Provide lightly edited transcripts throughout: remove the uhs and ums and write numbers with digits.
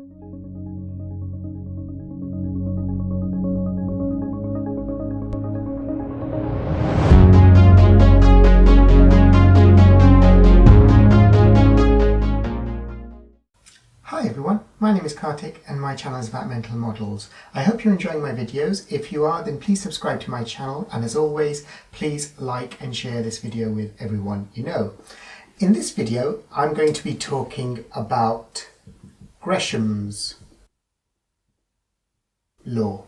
Hi everyone, my name is Kartik and my channel is about mental models. I hope you're enjoying my videos. If you are, then please subscribe to my channel, and as always, please like and share this video with everyone you know. In this video, I'm going to be talking about Gresham's law.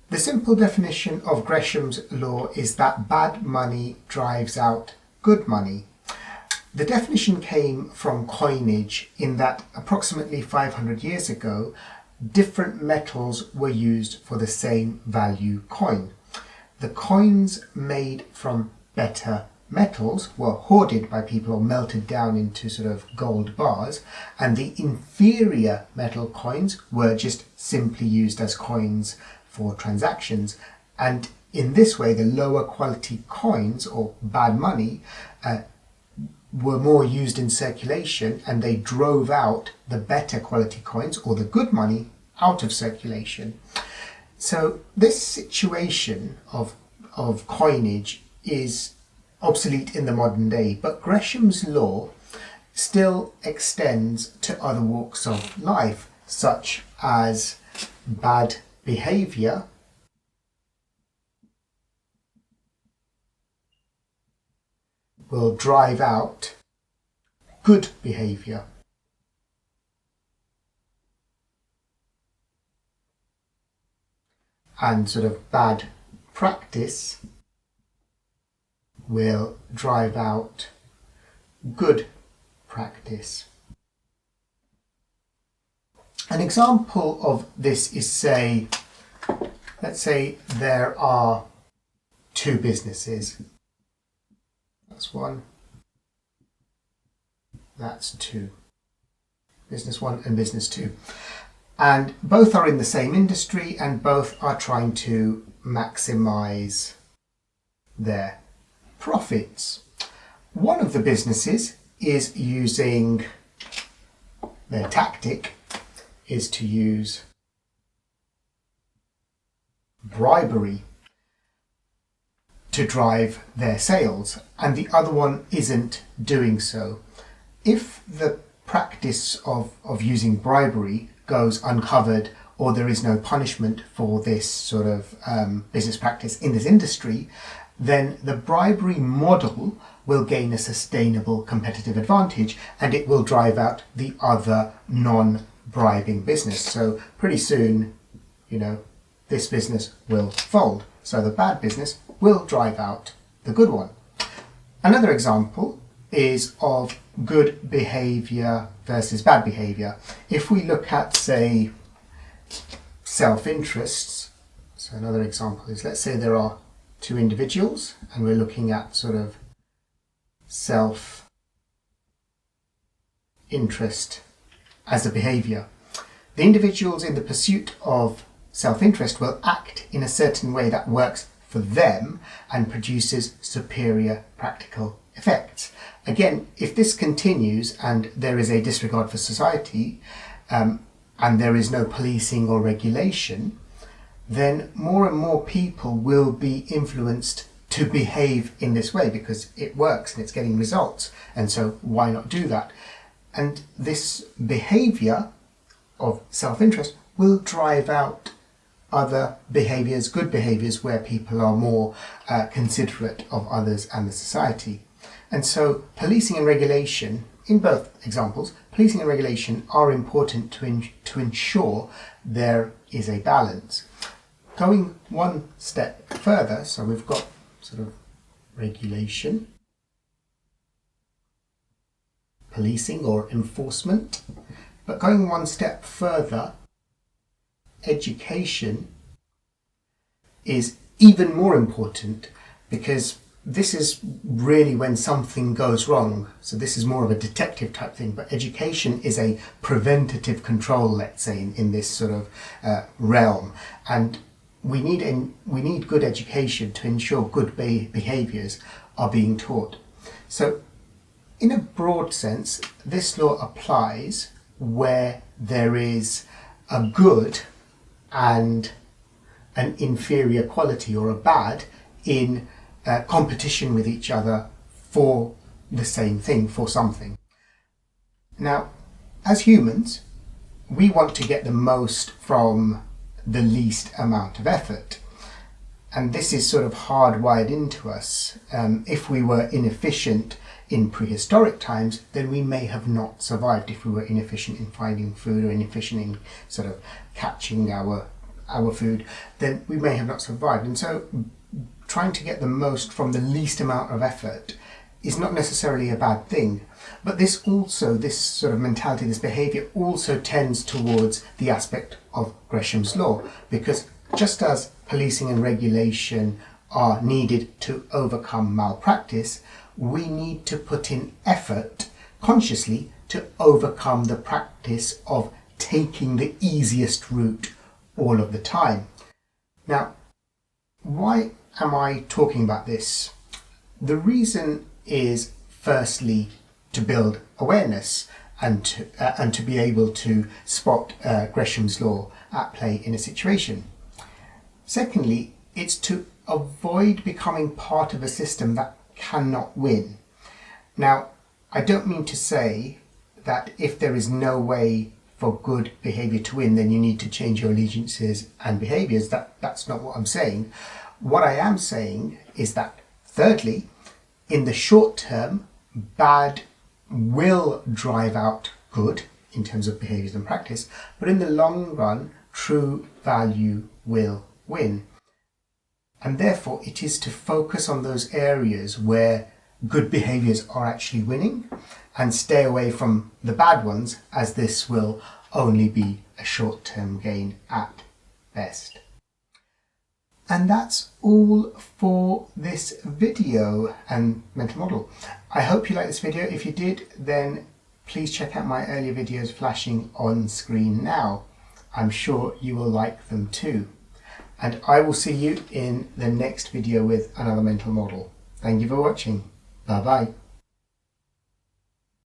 The simple definition of Gresham's law is that bad money drives out good money. The definition came from coinage, in that approximately 500 years ago, different metals were used for the same value coin. The coins made from better metals were hoarded by people or melted down into sort of gold bars, and the inferior metal coins were just simply used as coins for transactions. And in this way, the lower quality coins, or bad money, were more used in circulation, and they drove out the better quality coins, or the good money, out of circulation. So this situation of coinage is obsolete in the modern day, but Gresham's law still extends to other walks of life, such as bad behaviour, will drive out good behaviour. And sort of bad practice will drive out good practice. An example of this is, let's say there are two businesses. That's one, that's two. Business one and business two. And both are in the same industry, and both are trying to maximize their profits. One of the businesses is using, their tactic is to use bribery to drive their sales, and the other one isn't doing so. If the practice of using bribery goes uncovered, or there is no punishment for this sort of business practice in this industry, then the bribery model will gain a sustainable competitive advantage, and it will drive out the other non-bribing business. So pretty soon, this business will fold. So the bad business will drive out the good one. Another example is of good behaviour versus bad behaviour. If we look at, say, self-interests, so another example is, let's say there are two individuals and we're looking at sort of self-interest as a behaviour. The individuals in the pursuit of self-interest will act in a certain way that works for them and produces superior practical effects. Again, if this continues and there is a disregard for society, and there is no policing or regulation, then more and more people will be influenced to behave in this way because it works and it's getting results. And so why not do that? And this behaviour of self-interest will drive out other behaviours, good behaviours, where people are more considerate of others and the society. And so policing and regulation, in both examples, policing and regulation are important to ensure there is a balance. Going one step further, so we've got sort of regulation, policing or enforcement, but going one step further, education is even more important, because this is really when something goes wrong. So this is more of a detective type thing, but education is a preventative control, let's say, in this sort of realm. And we need good education to ensure good behaviours are being taught. So in a broad sense, this law applies where there is a good and an inferior quality or a bad in competition with each other for the same thing, for something. Now, as humans, we want to get the most from the least amount of effort. And this is sort of hardwired into us. If we were inefficient in prehistoric times, then we may have not survived. If we were inefficient in finding food or inefficient in sort of catching our food, then we may have not survived. And so trying to get the most from the least amount of effort is not necessarily a bad thing. But this sort of mentality, this behaviour also tends towards the aspect of Gresham's law, because just as policing and regulation are needed to overcome malpractice, we need to put in effort consciously to overcome the practice of taking the easiest route all of the time. Now, why am I talking about this? The reason is firstly to build awareness and to be able to spot Gresham's law at play in a situation. Secondly, it's to avoid becoming part of a system that cannot win. Now, I don't mean to say that if there is no way for good behaviour to win, then you need to change your allegiances and behaviours. That's not what I'm saying. What I am saying is that, thirdly, in the short term, bad will drive out good in terms of behaviours and practice, but in the long run, true value will win. And therefore, it is to focus on those areas where good behaviours are actually winning and stay away from the bad ones, as this will only be a short-term gain at best. And that's all for this video and mental model. I hope you liked this video. If you did, then please check out my earlier videos flashing on screen now. I'm sure you will like them too. And I will see you in the next video with another mental model. Thank you for watching. Bye bye.